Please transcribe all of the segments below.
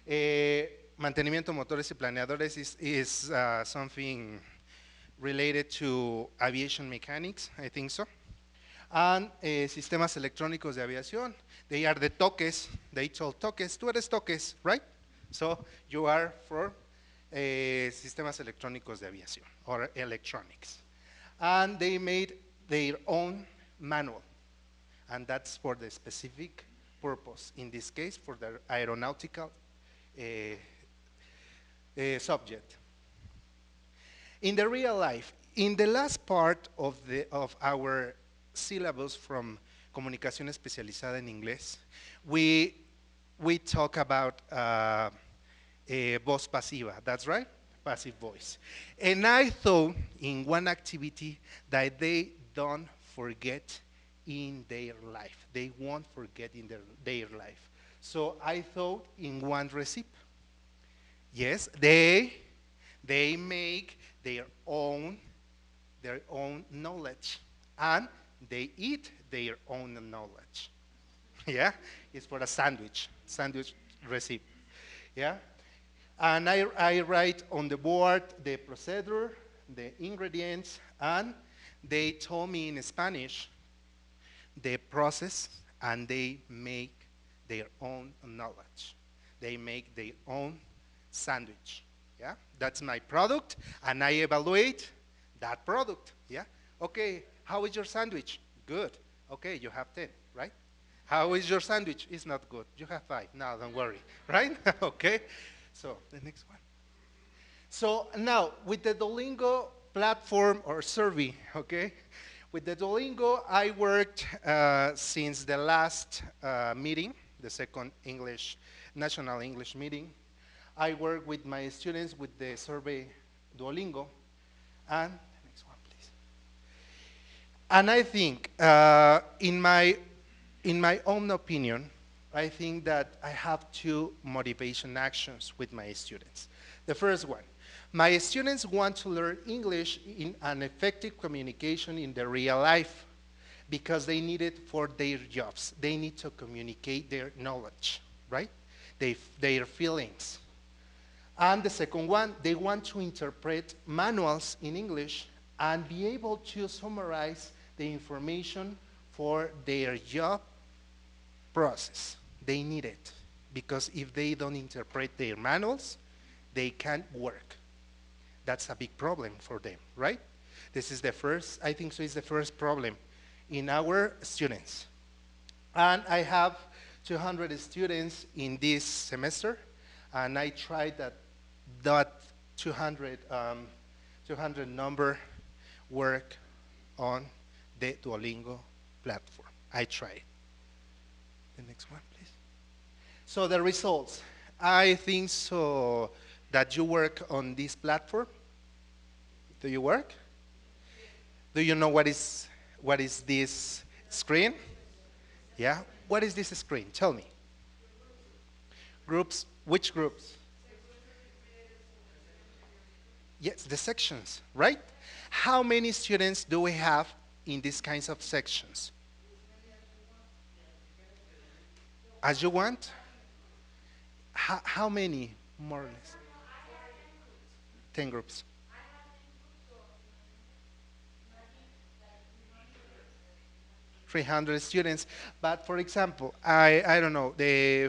Mantenimiento motores y planeadores is something related to aviation mechanics, I think so. And sistemas electrónicos de aviación. They are the toques, they told toques. Tú eres toques, right? So you are for sistemas electrónicos de aviación, or electronics. And they made their own manual, and that's for the specific purpose, in this case for the aeronautical subject. In the real life, in the last part of our syllabus from Comunicación Especializada en Inglés, we talk about voz pasiva, that's right? Passive voice. And I thought in one activity that they don't forget in their life. They won't forget in their life. So I thought in one recipe. Yes, they make their own knowledge, and they eat their own knowledge. Yeah, it's for a sandwich recipe. Yeah, and I write on the board the procedure, the ingredients, and they told me in Spanish the process, and they make their own knowledge. They make their own sandwich. Yeah, that's my product, and I evaluate that product. Yeah, okay, how is your sandwich? Good. Okay, you have 10, right? How is your sandwich? It's not good. You have 5. No, don't worry, right? Okay, so the next one. So now, with the Duolingo platform or survey, okay, with the Duolingo, I worked since the last meeting, the second National English meeting. I work with my students with the survey Duolingo. And the next one, please. And I think, in my own opinion, I think that I have 2 motivation actions with my students. The first one, my students want to learn English in an effective communication in the real life because they need it for their jobs. They need to communicate their knowledge, right? Their feelings. And the second one, they want to interpret manuals in English and be able to summarize the information for their job process. They need it because if they don't interpret their manuals, they can't work. That's a big problem for them, right? This is the first, I think so, is the first problem in our students. And I have 200 students in this semester, and I tried that 200 number work on the Duolingo platform. I tried. The next one, please. So the results. I think so that you work on this platform. Do you work? Do you know what is this screen? Yeah. What is this screen? Tell me. Groups. Which groups? Yes, the sections, right? How many students do we have in these kinds of sections? As you want? How many, more or less? 10 groups. 300 students. But for example, I don't know,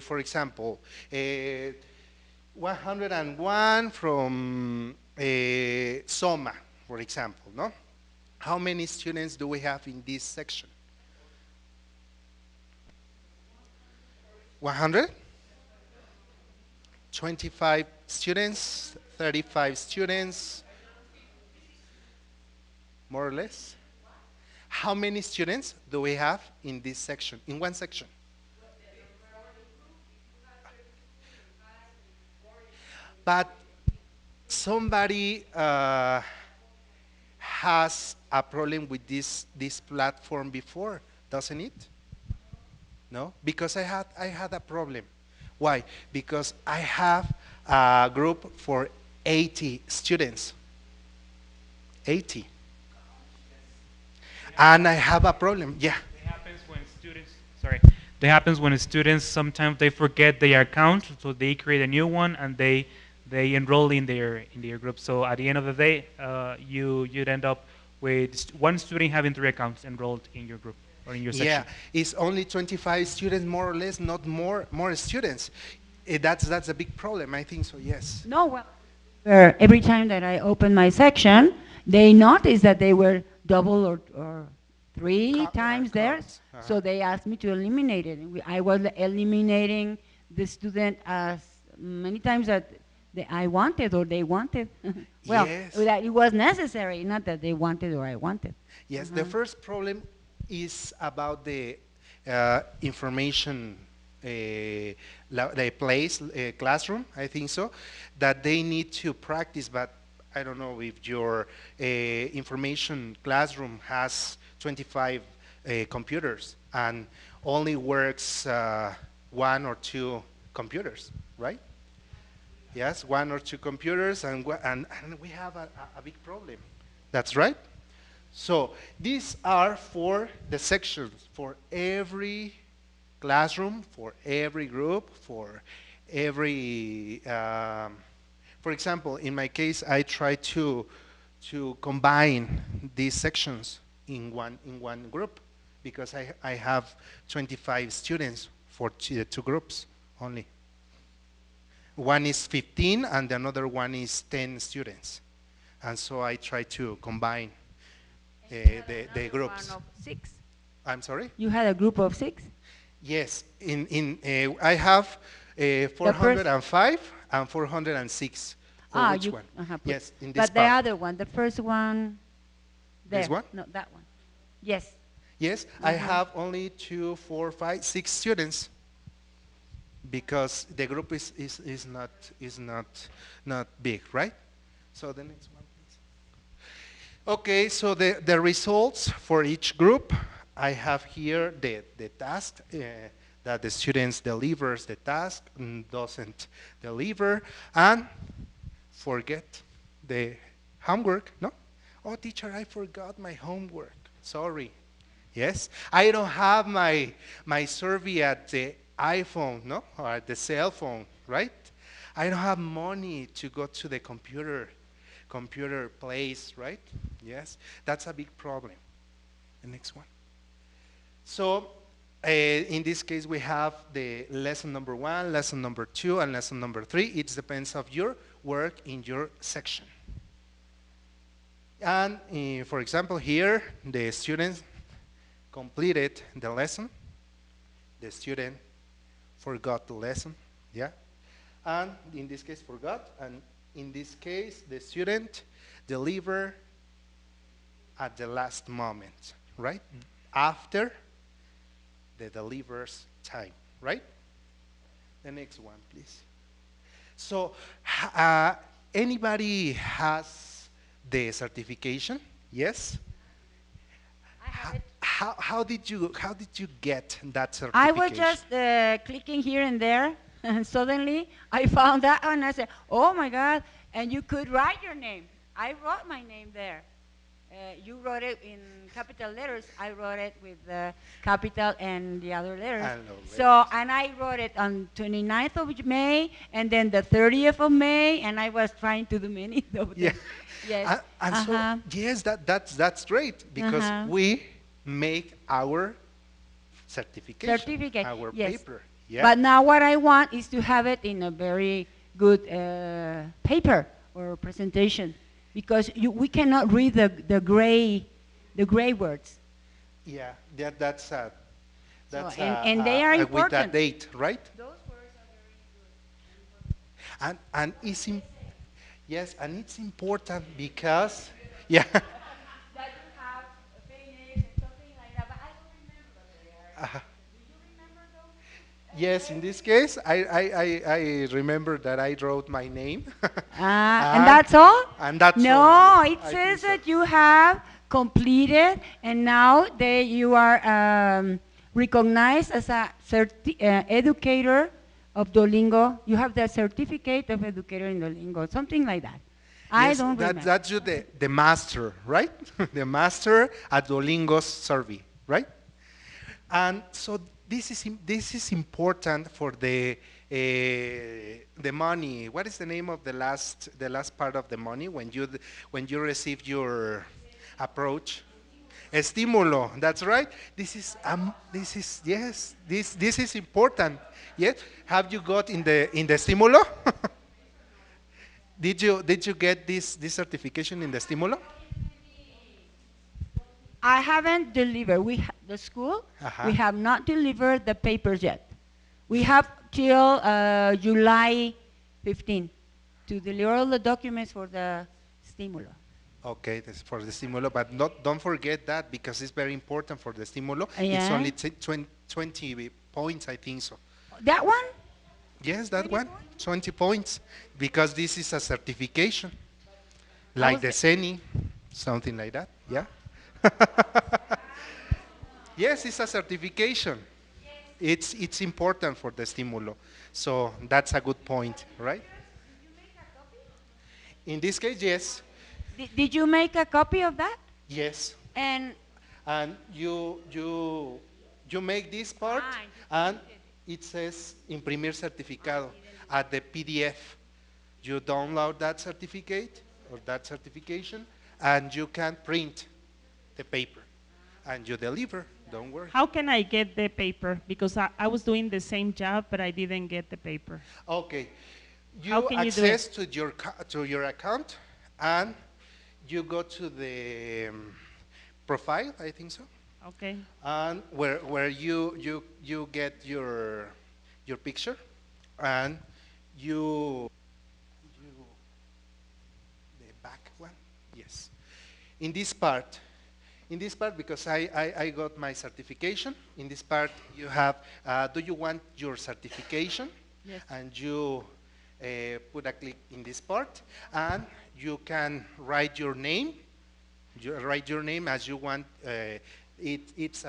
for example, 101 from Soma, for example, no? How many students do we have in this section? 100? 25 students, 35 students, more or less. How many students do we have in this section, in one section? But somebody has a problem with this platform before, doesn't it? No, because I had a problem. Why? Because I have a group for 80 students. 80. And I have a problem. Yeah. It happens when students, sorry, That happens when students sometimes they forget their account, so they create a new one and they enroll in their group. So at the end of the day, you'd end up with one student having 3 accounts enrolled in your group or in your Yeah, section. it's only 25 students, more or less, not more students. That's a big problem. I think so. Yes. No, well, where every time that I opened my section, they noticed that they were double or three times there. Correct. So they asked me to eliminate it. And I was eliminating the student as many times that I wanted or they wanted. Well, Yes. that it was necessary, not that they wanted or I wanted. Yes, the first problem is about the information, the place, classroom, I think so, that they need to practice, but I don't know if your information classroom has 25 computers and only works 1 or 2 computers, right? Yes, 1 or 2 computers, and we have a big problem. That's right. So these are for the sections, for every classroom, for every group, for every, for example, in my case, I try to combine these sections in one group because I have 25 students for 2 groups only. One is 15 and another one is 10 students. And so I try to combine the groups. One of 6. I'm sorry? You had a group of 6? Yes, I have 405 and 406. For which one? Yes, in this but the part. other one, the first one, there. This one? No, that one. Yes. Yes, I have only 2, 4, 5, 6 students because the group is not big, right? So the next one, please. Okay, so the results for each group, I have here the task that the students delivers the task and doesn't deliver, and forget the homework, no? Oh, teacher, I forgot my homework. Sorry. Yes, I don't have my survey at the iPhone, no, or at the cell phone, right? I don't have money to go to the computer place, right? Yes, that's a big problem. The next one. So in this case, we have the lesson number 1, lesson number 2, and lesson number 3. It depends of your work in your section. And for example, here, the students completed the lesson. The student forgot the lesson, yeah? And in this case, forgot. And in this case, the student delivered at the last moment, right? After the deliver's time, right? The next one, please. So anybody has the certification? Yes? I have it. How did you get that certification? I was just clicking here and there, and suddenly I found that and I said, oh my God, and you could write your name. I wrote my name there. You wrote it in capital letters. I wrote it with capital and the other letters. So, and I wrote it on 29th of May, and then the 30th of May, and I was trying to do many of them. Yeah. Yes. And so, yes, that's great because we make our certification, our yes. paper. Yeah. But now what I want is to have it in a very good paper or presentation, because we cannot read the gray words. Yeah, that's so, and they are important. With that date, right? Those words are very important. And it's yes, and it's important because yeah. That you have paintings and something like that, but I don't remember there. Do you remember those? Yes, in this case, I remember that I wrote my name. And that's all? And that's no, all. it says that you have completed, and now you are recognized as a educator of Duolingo. You have the certificate of educator in Duolingo, something like that. I don't remember. That's you the master, right? The master at Duolingo's survey, right? And so this is important for the money. What is the name of the last part of the money when you receive your approach? Estímulo. That's right. This is yes. This is important. Yes. Have you got in the estímulo? Did you get this certification in the estímulo? I haven't delivered. The school, we have not delivered the papers yet. We have till July 15 to deliver all the documents for the stimulo. Okay, this is for the stimulo, but don't forget that because it's very important for the stimulo. Yeah. It's only 20 points, I think so. That one? Yes, that one, 20 points, because this is a certification, like the CENI, something like that, yeah? Yes, it's a certification. It's important for the stimulo, so that's a good point, right? In this case, yes. Did you make a copy of that? Yes. And you make this part, and it says imprimir certificado at the PDF. You download that certificate or that certification, and you can print the paper, and you deliver. Don't worry. How can I get the paper? Because I was doing the same job, but I didn't get the paper. Okay. How You can you do it? access to your account, and you go to the profile, I think so. Okay. And where you get your picture, and you the back one, yes. In this part, because I got my certification. In this part, you have. Do you want your certification? Yes. And you put a click in this part, and you can write your name. You write your name as you want. It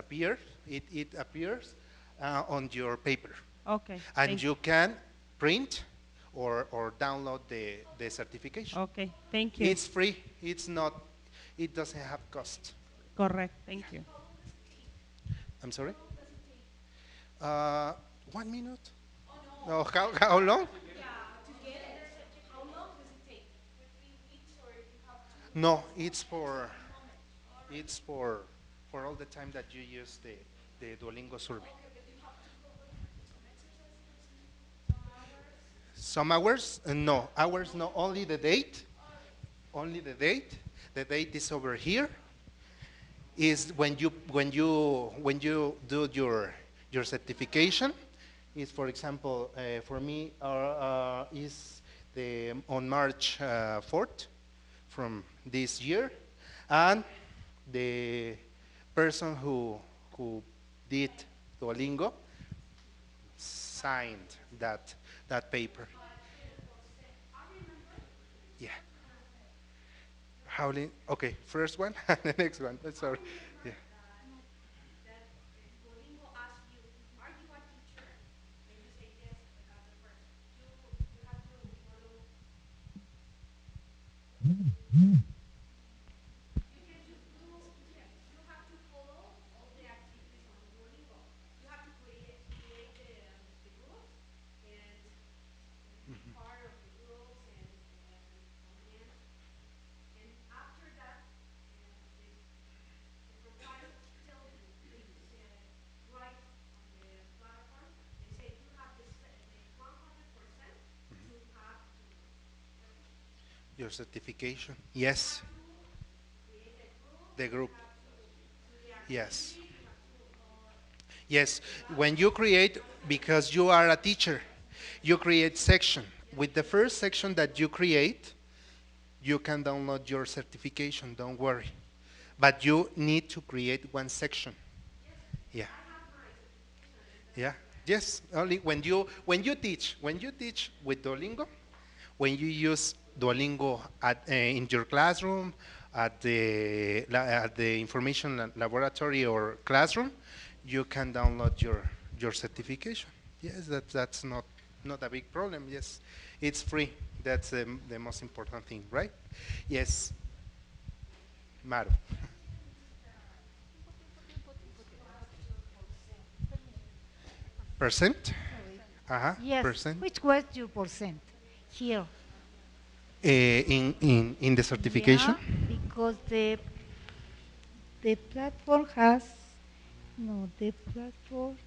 appears on your paper. Okay. And thank you can print or download the certification. Okay. Thank you. It's free. It doesn't have cost. Correct. Thank you. I'm sorry? 1 minute? No, how long? No, it's for all the time that you use the Duolingo survey. Some hours? No, hours no, only the date. Only the date. The date is over here. Is when you do your certification. Is, for example, for me is on March 4th from this year, and the person who did Duolingo signed that paper. Yeah. Howling. Okay, first one, and the next one. Sorry. Yeah. Your certification. Yes. The group. Yes. Yes. When you create, because you are a teacher, you create section. With the first section that you create, you can download your certification, don't worry. But you need to create one section. Yeah. Yeah. Yes. Only when you teach with Duolingo, when you use Duolingo in your classroom, at the information laboratory or classroom, you can download your certification. Yes, that's not a big problem. Yes, it's free. That's the most important thing, right? Yes, Maru. Percent? Yes. Percent. Which was your percent here? In the certification? Yeah, because the platform has no the platform.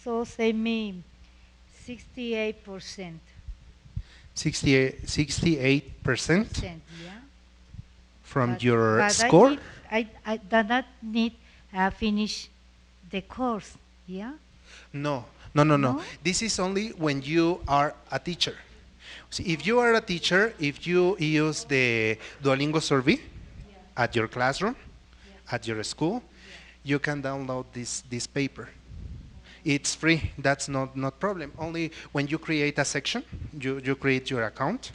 So say me 68%. 68% Yeah. from But, your but score? I do not need finish the course. Yeah. No, no, no, no. No? This is only when you are a teacher. See, if you are a teacher, if you use the Duolingo survey at your classroom, at your school, you can download this paper. It's free. That's not problem. Only when you create a section, you create your account,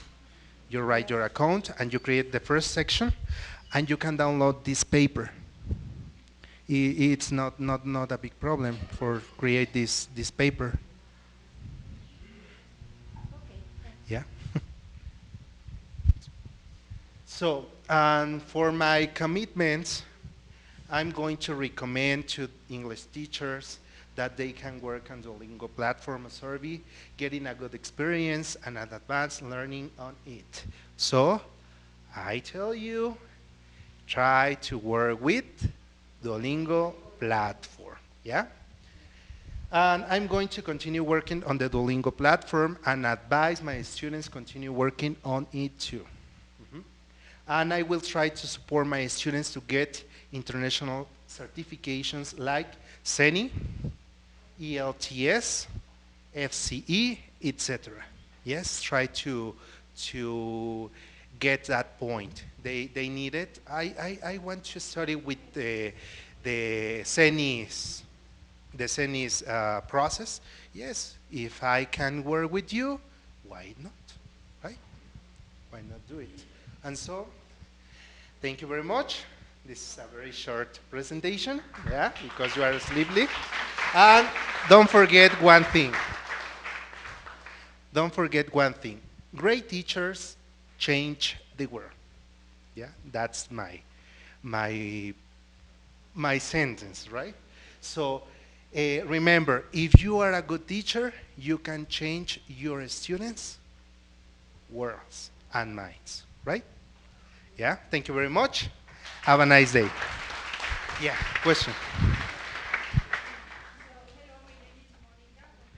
you write your account, and you create the first section, and you can download this paper. It's not a big problem for create this paper. Yeah. So, and for my commitments, I'm going to recommend to English teachers that they can work on the Duolingo platform survey, getting a good experience and an advanced learning on it. So, I tell you, try to work with Duolingo platform, yeah? And I'm going to continue working on the Duolingo platform and advise my students continue working on it too. And I will try to support my students to get international certifications like CENI, ELTS, FCE, etc. Yes, try to get that point. They need it. I want to study with the CENI's process. Yes, if I can work with you, why not, right? Why not do it? And so, thank you very much. This is a very short presentation, yeah, because you are sleepy. And don't forget one thing. Don't forget one thing. Great teachers change the world. Yeah, that's my sentence, right? So remember, if you are a good teacher, you can change your students' worlds and minds, right? Yeah, thank you very much. Have a nice day. Yeah, question.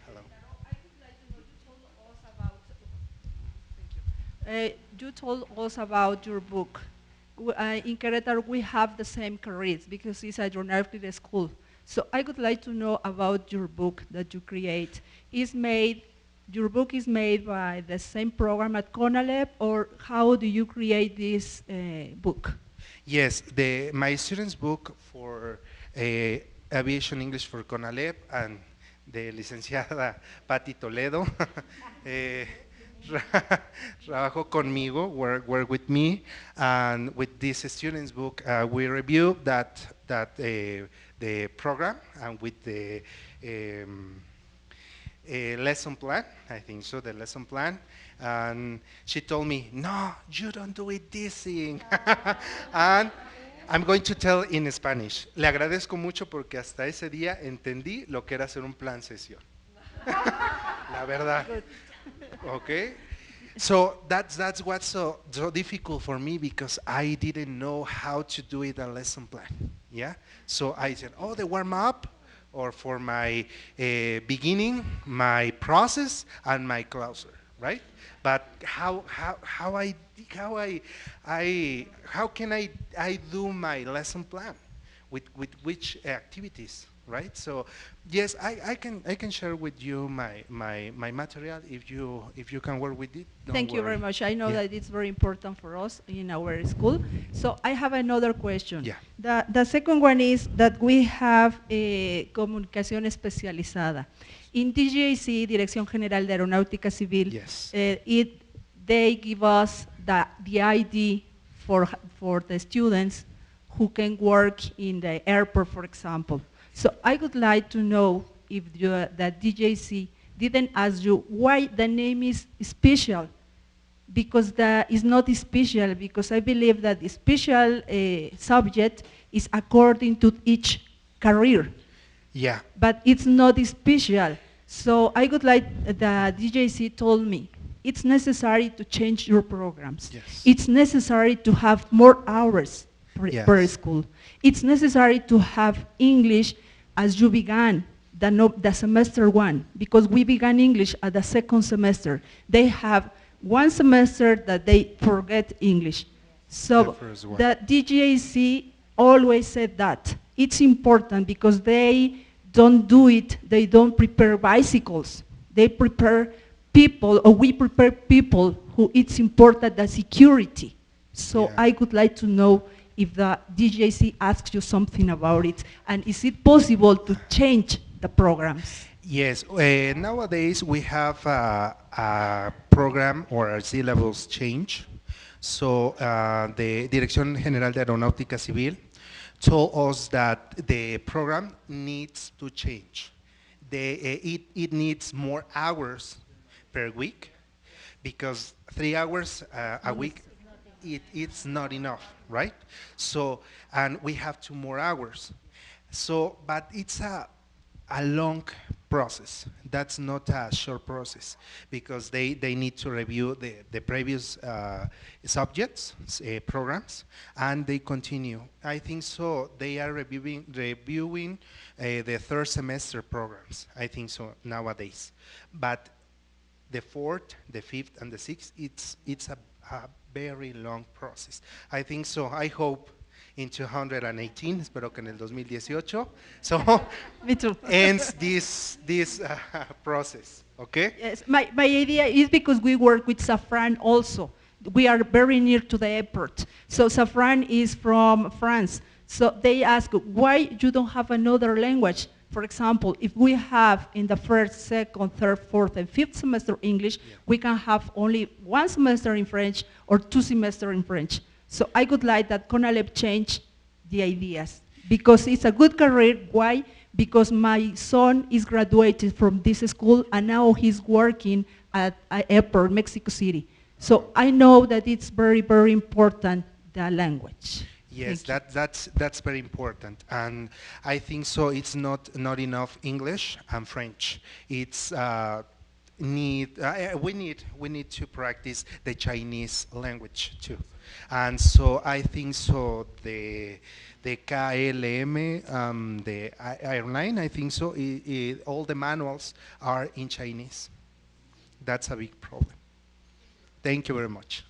Hello. You told us about your book. In Querétaro, we have the same careers because it's a journalistic school. So I would like to know about your book that you create. Your book is made by the same program at CONALEP, or how do you create this book? Yes, my students' book for Aviation English for CONALEP and the licenciada Patti Toledo trabajó conmigo, work with me, and with this students' book, we review the program and with the lesson plan, I think so, the lesson plan. And she told me, no, you don't do it this thing. And I'm going to tell in Spanish. Le agradezco mucho porque hasta ese día entendí lo que era hacer un plan sesión. La verdad. Okay? So that's what's so difficult for me, because I didn't know how to do it a lesson plan. Yeah? So I said, oh, the warm up, or for my beginning, my process, and my closer, right? But how can I do my lesson plan with which activities, right? So yes, I can share with you my material if you can work with it. Thank you very worry. much. I know Yeah. that it's very important for us in our school. So I have another question. Yeah. The second one is that we have comunicación especializada. In DGAC, Dirección General de Aeronáutica Civil, Yes. They give us the ID for the students who can work in the airport, for example. So I would like to know if the DJC didn't ask you why the name is special, because is not special, because I believe that the special subject is according to each career. Yeah. but it's not special. So I would like, the DJC told me, it's necessary to change your programs. Yes. It's necessary to have more hours per Yes. school. It's necessary to have English as you began, the semester one, because we began English at the second semester. They have one semester that they forget English. The So first one. the DGAC always said that. It's important because they don't do it, they don't prepare bicycles. They prepare people, or we prepare people who it's important the security. So Yeah. I would like to know if the DGAC asks you something about it, and is it possible to change the programs? Yes, nowadays we have a program or a syllabus change. So the Dirección General de Aeronáutica Civil told us that the program needs to change. It needs more hours per week, because 3 hours a week, it's not enough, right? So, and we have 2 more hours. So, but it's a long process. That's not a short process, because they need to review the previous subjects, programs, and they continue. I think so. They are reviewing the third semester programs. I think so nowadays, but the fourth, the fifth, and the sixth, it's a very long process. I think so. I hope in 218, espero que en el 2018, so Me too. ends this process. Okay? Yes, my idea is because we work with Safran also. We are very near to the airport. So Safran is from France. So they ask, why you don't have another language? For example, if we have in the first, second, third, fourth, and fifth semester English, we can have only 1 semester in French or 2 semesters in French. So I would like that CONALEP change the ideas, because it's a good career. Why? Because my son is graduated from this school and now he's working at an airport, Mexico City. So I know that it's very, very important, the language. Yes, Thank you. that's very important, and I think so. It's not enough English and French. It's we need to practice the Chinese language too, and so I think so. The KLM, the airline, I think so. All the manuals are in Chinese. That's a big problem. Thank you very much.